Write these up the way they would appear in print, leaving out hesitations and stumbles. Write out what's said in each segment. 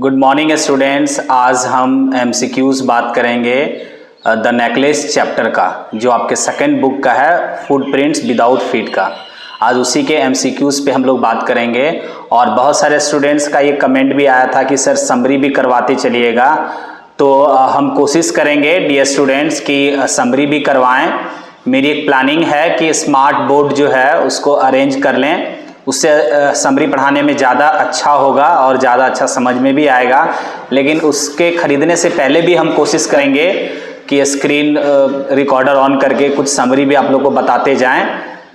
Good morning students. आज हम MCQs बात करेंगे द नेकलेस चैप्टर का, जो आपके सेकंड बुक का है, फुटप्रिंट्स विदाउट फीट का। आज उसी के एमसीक्यूज पे हम लोग बात करेंगे। और बहुत सारे स्टूडेंट्स का ये कमेंट भी आया था कि सर समरी भी करवाते चलिएगा, तो हम कोशिश करेंगे डियर स्टूडेंट्स कि समरी भी करवाएं। मेरी एक प्लानिंग है कि स्मार्ट बोर्ड जो है उसको अरेंज कर लें, उससे समरी पढ़ाने में ज़्यादा अच्छा होगा और ज़्यादा अच्छा समझ में भी आएगा। लेकिन उसके ख़रीदने से पहले भी हम कोशिश करेंगे कि स्क्रीन रिकॉर्डर ऑन करके कुछ समरी भी आप लोग को बताते जाएं।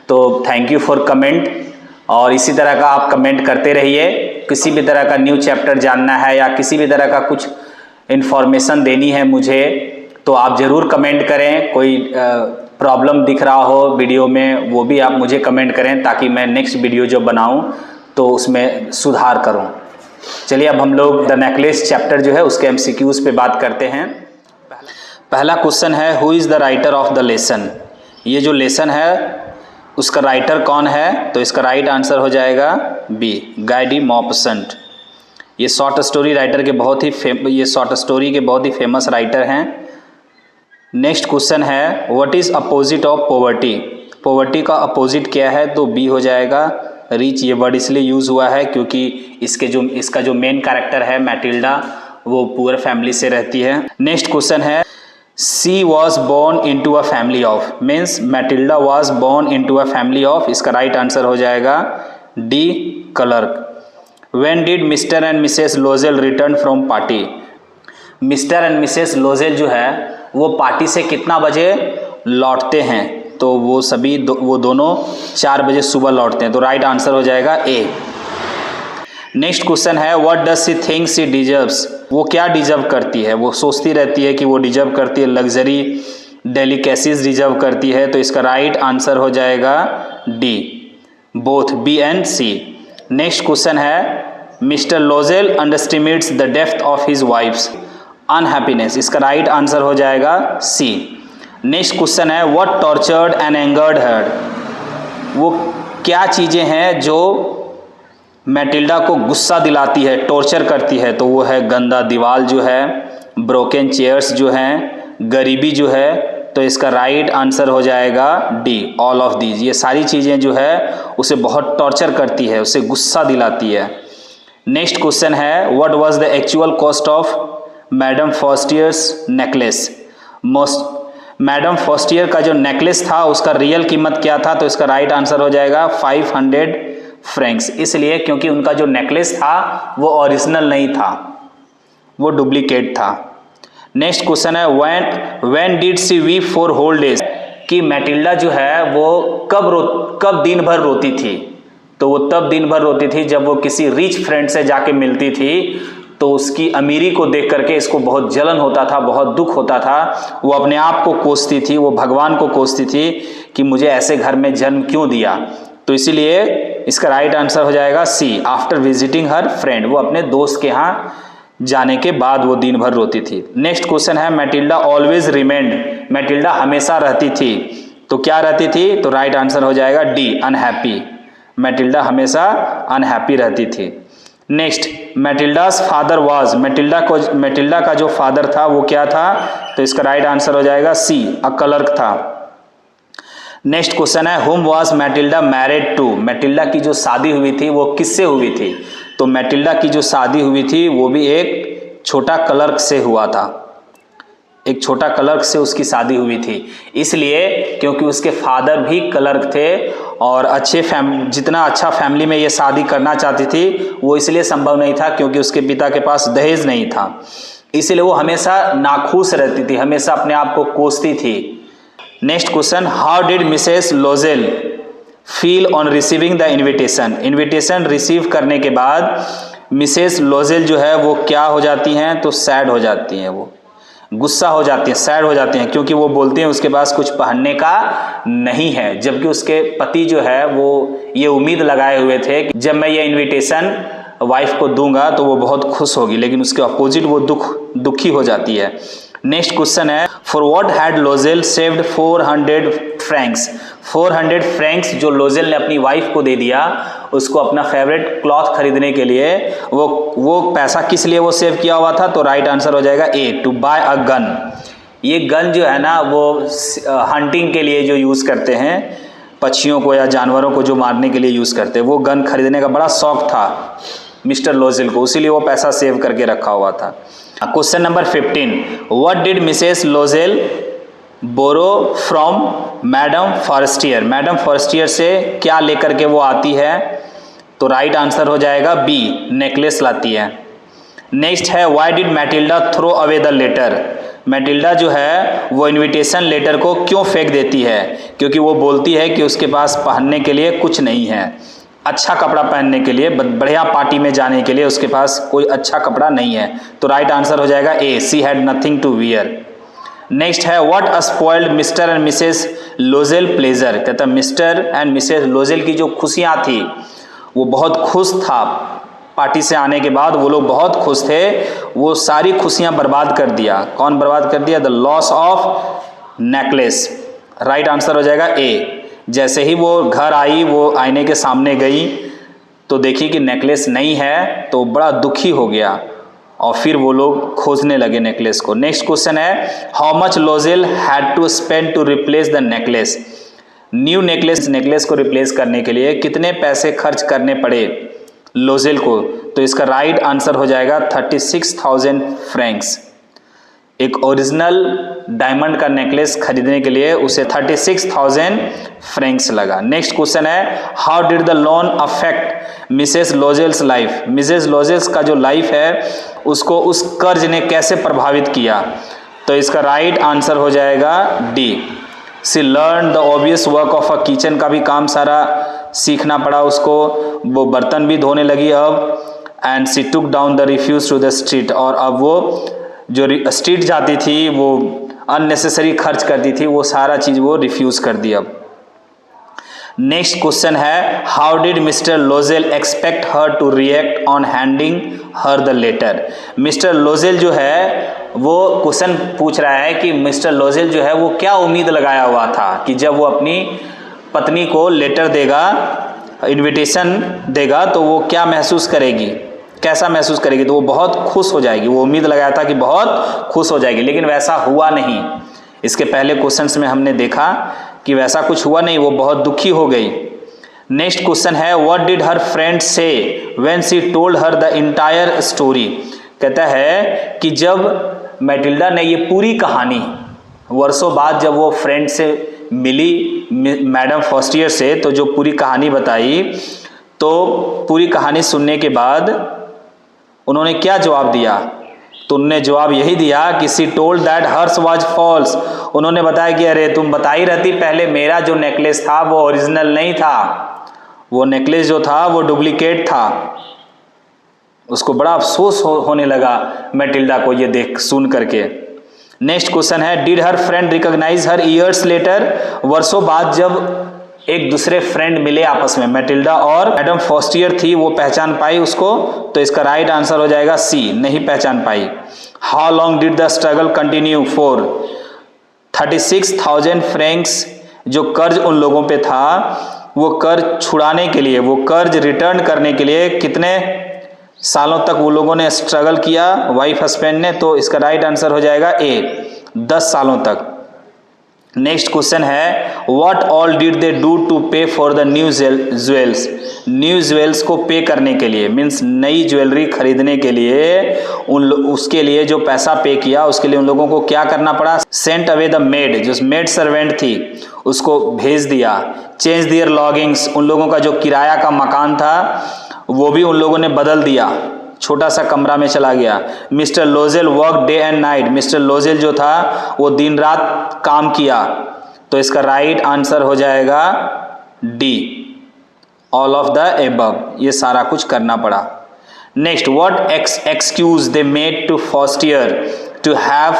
तो थैंक यू फॉर कमेंट, और इसी तरह का आप कमेंट करते रहिए। किसी भी तरह का न्यू चैप्टर जानना है या किसी भी तरह का कुछ इन्फॉर्मेशन देनी है मुझे, तो आप ज़रूर कमेंट करें। कोई प्रॉब्लम दिख रहा हो वीडियो में, वो भी आप मुझे कमेंट करें, ताकि मैं नेक्स्ट वीडियो जो बनाऊं तो उसमें सुधार करूं। चलिए अब हम लोग द नेकलेस चैप्टर जो है उसके एमसीक्यूज पे बात करते हैं। पहला क्वेश्चन है, who is the writer of the lesson. ये जो लेसन है उसका राइटर कौन है? तो इसका राइट आंसर हो जाएगा बी, गाय डी मॉपसंट। ये शॉर्ट स्टोरी राइटर के बहुत ही फेमस राइटर हैं। नेक्स्ट क्वेश्चन है, what is opposite of poverty. Poverty का अपोजिट क्या है? तो बी हो जाएगा, रिच। ये वर्ड इसलिए यूज हुआ है क्योंकि इसका जो मेन कैरेक्टर है मैटिल्डा, वो पुअर फैमिली से रहती है। नेक्स्ट क्वेश्चन है, she was born into a family of, means Matilda was born into a family of. इसका राइट आंसर हो जाएगा D, clerk. When did Mr and Mrs Loisel return from party. Mr and Mrs Loisel जो है वो party से कितना बजे लौटते हैं? तो वो दोनों 4 बजे सुबह लौटते हैं। तो राइट आंसर हो जाएगा ए। नेक्स्ट क्वेश्चन है, what does she think she deserves. वो क्या डिजर्व करती है? वो सोचती रहती है कि वो डिजर्व करती है लग्जरी, डेलिकेसीज डिजर्व करती है। तो इसका राइट आंसर हो जाएगा D, both B and C. Next question है, Mr Loisel underestimates the depth of his wife's unhappiness. इसका राइट आंसर हो जाएगा सी। नेक्स्ट क्वेश्चन है, what tortured and angered her. वो क्या चीज़ें हैं जो मैटिल्डा को गुस्सा दिलाती है, टॉर्चर करती है? तो वो है गंदा दीवार जो है, ब्रोकन चेयर्स जो हैं, गरीबी जो है। तो इसका राइट आंसर हो जाएगा डी, ऑल ऑफ दीज। ये सारी चीज़ें जो है उसे बहुत टॉर्चर करती है, उसे गुस्सा दिलाती है। नेक्स्ट क्वेश्चन है, what was the actual cost of madam Forestier's necklace. Madam Forestier का जो नेकलेस था उसका रियल कीमत क्या था? तो इसका राइट आंसर हो जाएगा 500 फ्रैंक्स। इसलिए क्योंकि उनका जो नेकलेस था वो ओरिजिनल नहीं था, वो डुप्लीकेट था। नेक्स्ट क्वेश्चन है, when did she weep for whole days. कि मैटिल्डा जो है वो कब दिन भर रोती थी? तो वो तब दिन भर रोती थी जब वो किसी रिच फ्रेंड से जाके मिलती थी, तो उसकी अमीरी को देख करके इसको बहुत जलन होता था, बहुत दुख होता था। वो अपने आप को कोसती थी, वो भगवान को कोसती थी कि मुझे ऐसे घर में जन्म क्यों दिया। तो इसीलिए इसका राइट आंसर हो जाएगा सी, आफ्टर विजिटिंग हर फ्रेंड। वो अपने दोस्त के यहाँ जाने के बाद वो दिन भर रोती थी। नेक्स्ट क्वेश्चन है, मैटिल्डा ऑलवेज रिमेंड। मैटिल्डा हमेशा रहती थी, तो क्या रहती थी? तो राइट आंसर हो जाएगा डी, अनहैप्पी। मैटिल्डा हमेशा अनहैप्पी रहती थी। Next, Matilda's father was. Matilda का जो फादर था वो क्या था? तो इसका राइट आंसर हो जाएगा सी, अ क्लर्क था। नेक्स्ट क्वेश्चन है, whom was Matilda married to. Matilda की जो शादी हुई थी वो किससे हुई थी? तो मैटिल्डा की जो शादी हुई थी वो भी एक छोटा क्लर्क से हुआ था, एक छोटा क्लर्क से उसकी शादी हुई थी। इसलिए क्योंकि उसके फादर भी क्लर्क थे और जितना अच्छा फैमिली में ये शादी करना चाहती थी वो इसलिए संभव नहीं था क्योंकि उसके पिता के पास दहेज नहीं था। इसलिए वो हमेशा नाखुश रहती थी, हमेशा अपने आप को कोसती थी। Next question, how did Mrs लोजेल feel on receiving the invitation. Invitation receive करने के बाद मिसेस लोजेल जो है वो क्या हो जाती हैं? तो सैड हो जाती हैं, वो गुस्सा हो जाती हैं, सैड हो जाती हैं, क्योंकि वो बोलती हैं उसके पास कुछ पहनने का नहीं है। जबकि उसके पति जो है वो ये उम्मीद लगाए हुए थे कि जब मैं ये इनविटेशन वाइफ को दूंगा तो वो बहुत खुश होगी, लेकिन उसके अपोजिट वो दुखी हो जाती है। नेक्स्ट क्वेश्चन है, for what had लोजेल saved 400 Franks. 400 Franks जो लोजेल ने अपनी वाइफ को दे दिया उसको अपना फेवरेट क्लॉथ खरीदने के लिए। वो पैसा किस लिए वो सेव किया हुआ था? तो राइट आंसर हो जाएगा ए, टू बाय अ गन। ये गन जो है ना वो हंटिंग के लिए जो यूज़ करते हैं, पक्षियों को या जानवरों को जो मारने के लिए यूज़ करते हैं, वो गन खरीदने का बड़ा शौक था मिस्टर लोजेल को, इसीलिए वो पैसा सेव करके रखा हुआ था। Question number 15, what did Mrs Loisel borrow from Madame Forestier? Madame Forestier से क्या लेकर के वो आती है? तो राइट आंसर हो जाएगा बी, नेकलेस लाती है। नेक्स्ट है, why did Matilda throw away the letter? Matilda जो है वो इनविटेशन लेटर को क्यों फेंक देती है? क्योंकि वो बोलती है कि उसके पास पहनने के लिए कुछ नहीं है, अच्छा कपड़ा पहनने के लिए, बढ़िया पार्टी में जाने के लिए उसके पास कोई अच्छा कपड़ा नहीं है। तो राइट आंसर हो जाएगा A, she had nothing to wear. Next है, what a spoiled Mr and Mrs Loisel pleasure? कहता है मिस्टर एंड मिसेस लोजेल की जो खुशियाँ थी, वो बहुत खुश था, पार्टी से आने के बाद वो लोग बहुत खुश थे, वो सारी खुशियाँ बर्बाद कर दिया। कौन बर्बाद कर दिया? The loss of necklace. Right answer हो जाएगा ए। जैसे ही वो घर आई, वो आईने के सामने गई तो देखी कि नेकलेस नहीं है, तो बड़ा दुखी हो गया और फिर वो लोग खोजने लगे नेकलेस को। नेक्स्ट क्वेश्चन है, how much Loisel had to spend to replace the necklace? New necklace को रिप्लेस करने के लिए कितने पैसे खर्च करने पड़े लोजेल को? तो इसका राइट आंसर हो जाएगा 36,000 फ्रैंक्स। एक ओरिजिनल डायमंड का नेकलेस खरीदने के लिए उसे 36,000 फ्रैंक्स लगा। नेक्स्ट क्वेश्चन है, how did the loan affect Mrs Loisel's life? Mrs Loisel's का जो लाइफ है उसको उस कर्ज ने कैसे प्रभावित किया? तो इसका राइट आंसर हो जाएगा D, she learn the obvious work of a kitchen का भी काम सारा सीखना पड़ा उसको, वो बर्तन भी धोने लगी अब। And she took down the refuse to the street, और अब वो जो स्ट्रीट जाती थी, वो अननेसेसरी खर्च करती थी, वो सारा चीज वो रिफ्यूज कर दी अब। नेक्स्ट क्वेश्चन है, how did Mr Loisel expect her to react on handing her the letter? Mr Loisel जो है वो क्वेश्चन पूछ रहा है कि मिस्टर लोजेल जो है वो क्या उम्मीद लगाया हुआ था कि जब वो अपनी पत्नी को लेटर देगा, इनविटेशन देगा, तो वो क्या महसूस करेगी, कैसा महसूस करेगी? तो वो बहुत खुश हो जाएगी। वो उम्मीद लगाया था कि बहुत खुश हो जाएगी, लेकिन वैसा हुआ नहीं। इसके पहले क्वेश्चंस में हमने देखा कि वैसा कुछ हुआ नहीं, वो बहुत दुखी हो गई। नेक्स्ट क्वेश्चन है, व्हाट डिड हर फ्रेंड से when she told her the entire story? कहता है कि जब मैटिल्डा ने ये पूरी कहानी वर्षों बाद जब वो फ्रेंड से मिली मैडम फॉरेस्टियर से, तो जो पूरी कहानी बताई, तो पूरी कहानी सुनने के बाद उन्होंने क्या जवाब दिया? तो उन्होंने जवाब यही दिया कि she told that hers was false. उन्होंने बताया कि अरे तुम बताई रहती पहले, मेरा जो नेकलेस था वो ओरिजिनल नहीं था, वो नेकलेस जो था वो डुप्लीकेट था। उसको बड़ा अफसोस होने लगा मैटिल्डा को ये देख सुन करके। नेक्स्ट क्वेश्चन है, did her friend recognise her years later? वर्षों बाद जब एक दूसरे फ्रेंड मिले आपस में, मैटिल्डा और मैडम फॉरेस्टियर थी, वो पहचान पाई उसको? तो इसका राइट आंसर हो जाएगा सी, नहीं पहचान पाई। How long did the struggle continue for? 36,000 francs जो कर्ज उन लोगों पे था, वो कर्ज छुड़ाने के लिए, वो कर्ज रिटर्न करने के लिए कितने सालों तक वो लोगों ने स्ट्रगल किया, वाइफ हस्बैंड ने? तो इसका राइट आंसर हो जाएगा ए, 10 सालों तक। नेक्स्ट क्वेश्चन है, what all did they do to pay for the new jewels? New jewels को पे करने के लिए, मीन्स नई ज्वेलरी खरीदने के लिए उसके लिए जो पैसा पे किया, उसके लिए उन लोगों को क्या करना पड़ा? सेंट अवे द मेड, जो मेड सर्वेंट थी उसको भेज दिया। चेंज दियर लॉगिंग्स, उन लोगों का जो किराया का मकान था वो भी उन लोगों ने बदल दिया, छोटा सा कमरा में चला गया। Mister लोजेल work day and night, mister Loisel जो था वो दिन रात काम किया। तो इसका राइट आंसर हो जाएगा D, all of the above, ये सारा कुछ करना पड़ा। Next, what excuse they made to Forestier to have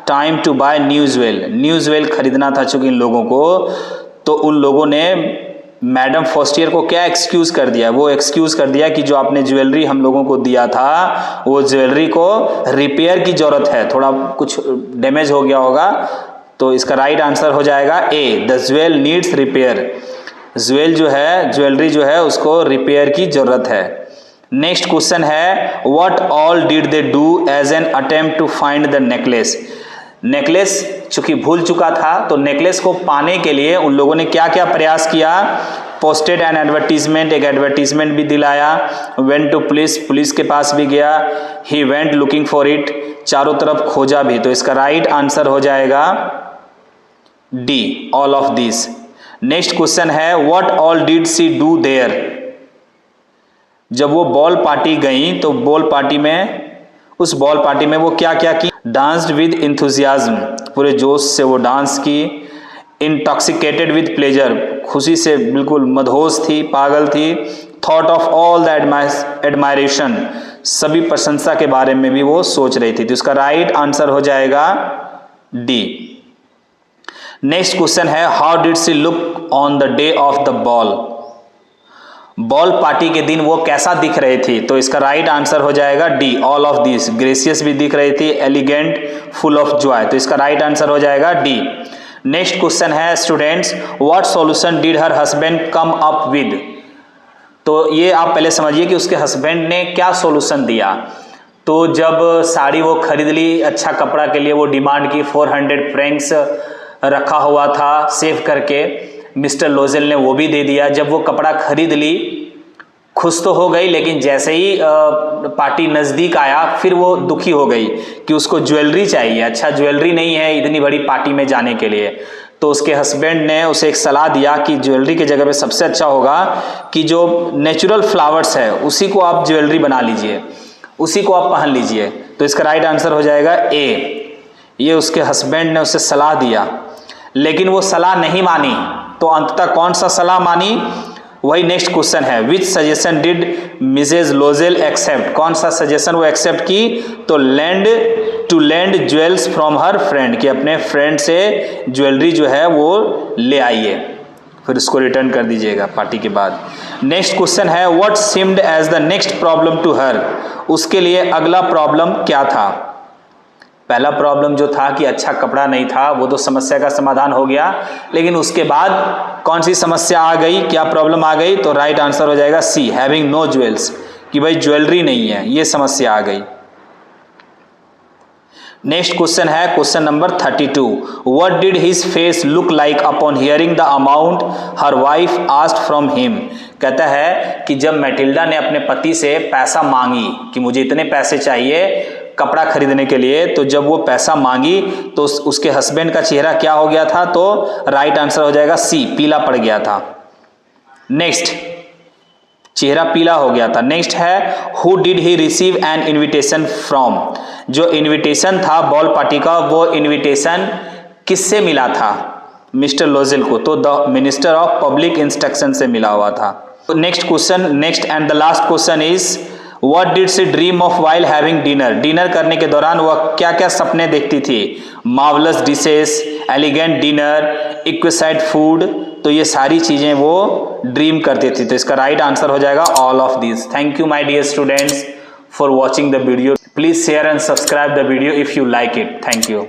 time to buy new jewel? New jewel खरीदना था चूंकि इन लोगों को, तो उन लोगों ने मैडम फॉरेस्टियर को क्या एक्सक्यूज कर दिया? वो एक्सक्यूज कर दिया कि जो आपने ज्वेलरी हम लोगों को दिया था, वो ज्वेलरी को रिपेयर की जरूरत है, थोड़ा कुछ डैमेज हो गया होगा। तो इसका राइट आंसर हो जाएगा A, the jewel needs repair. Jewellery जो है उसको रिपेयर की जरूरत है। नेक्स्ट क्वेश्चन है what all did they do as an attempt to find the necklace. Necklace चूंकि भूल चुका था तो नेकलेस को पाने के लिए उन लोगों ने क्या क्या प्रयास किया। पोस्टेड एन एडवर्टीजमेंट, एक एडवर्टीजमेंट भी दिलाया। वेंट टू पुलिस, पुलिस के पास भी गया। He went looking for it, चारों तरफ खोजा भी। तो इसका राइट आंसर हो जाएगा D, all of this. Next question है what all did she do there. जब वो बॉल पार्टी गई तो उस बॉल पार्टी में वो क्या क्या की। डांस्ड विद इंथुजियाज्म, पूरे जोश से वो डांस की। इंटॉक्सिकेटेड विद प्लेजर, खुशी से बिल्कुल मदहोश थी, पागल थी। Thought of all the admiration, सभी प्रशंसा के बारे में भी वो सोच रही थी। तो इसका राइट आंसर हो जाएगा डी। नेक्स्ट क्वेश्चन है how did she look on the day of the ball. Ball party के दिन वो कैसा दिख रही थी। तो इसका राइट आंसर हो जाएगा D, all of this. Gracious भी दिख रही थी, एलिगेंट, फुल ऑफ जॉय। तो इसका राइट आंसर हो जाएगा डी। नेक्स्ट क्वेश्चन है students what solution did her husband come up with. तो ये आप पहले समझिए कि उसके हस्बैंड ने क्या सॉल्यूशन दिया। तो जब साड़ी वो खरीद ली, अच्छा कपड़ा के लिए वो डिमांड की, 400 फ्रैंक्स रखा हुआ था सेव करके, मिस्टर लोजेल ने वो भी दे दिया। जब वो कपड़ा खरीद ली खुश तो हो गई, लेकिन जैसे ही पार्टी नज़दीक आया फिर वो दुखी हो गई कि उसको ज्वेलरी चाहिए। अच्छा ज्वेलरी नहीं है इतनी बड़ी पार्टी में जाने के लिए। तो उसके हस्बैंड ने उसे एक सलाह दिया कि ज्वेलरी की जगह पे सबसे अच्छा होगा कि जो नेचुरल फ्लावर्स है उसी को आप ज्वेलरी बना लीजिए, उसी को आप पहन लीजिए। तो इसका राइट आंसर हो जाएगा ए। ये उसके हस्बैंड ने उसे सलाह दिया, लेकिन वो सलाह नहीं मानी। तो अंततः कौन सा सलाह मानी, वही नेक्स्ट क्वेश्चन है। Which suggestion did Mrs Loisel accept. कौन सा सजेशन वो एक्सेप्ट की। तो lend jewels from her friend, कि अपने फ्रेंड से ज्वेलरी जो है वो ले आइए, फिर उसको रिटर्न कर दीजिएगा पार्टी के बाद। नेक्स्ट क्वेश्चन है what seemed as the next problem to her. उसके लिए अगला प्रॉब्लम क्या था। पहला प्रॉब्लम जो था कि अच्छा कपड़ा नहीं था, वो तो समस्या का समाधान हो गया, लेकिन उसके बाद कौन सी समस्या आ गई, क्या प्रॉब्लम आ गई। तो राइट आंसर हो जाएगा सी, हैविंग नो ज्वेल्स, कि भाई ज्वेलरी नहीं है, ये समस्या आ गई। नेक्स्ट क्वेश्चन है question number 32। What did his face look like upon hearing the amount her wife asked from him. कहता है कि जब मैटिल्डा ने अपने पति से पैसा मांगी कि मुझे इतने पैसे चाहिए कपड़ा खरीदने के लिए, तो जब वो पैसा मांगी तो उसके हस्बैंड का चेहरा क्या हो गया था। तो राइट आंसर हो जाएगा सी, पीला पड़ गया था। नेक्स्ट, चेहरा पीला हो गया था। नेक्स्ट है who did he receive an invitation from. जो इन्विटेशन था बॉल पार्टी का, वो इन्विटेशन किससे मिला था, मिस्टर लोजेल को। तो the minister of public instruction से मिला हुआ था। Next question, next and the last question is what did she dream of while having dinner. Dinner करने के दौरान वह क्या क्या सपने देखती थी। Marvellous dishes, elegant dinner, exquisite food. तो ये सारी चीजें वो ड्रीम करती थी। तो इसका राइट आंसर हो जाएगा all of this. Thank you my dear students for watching the video. Please share and subscribe the video if you like it. Thank you.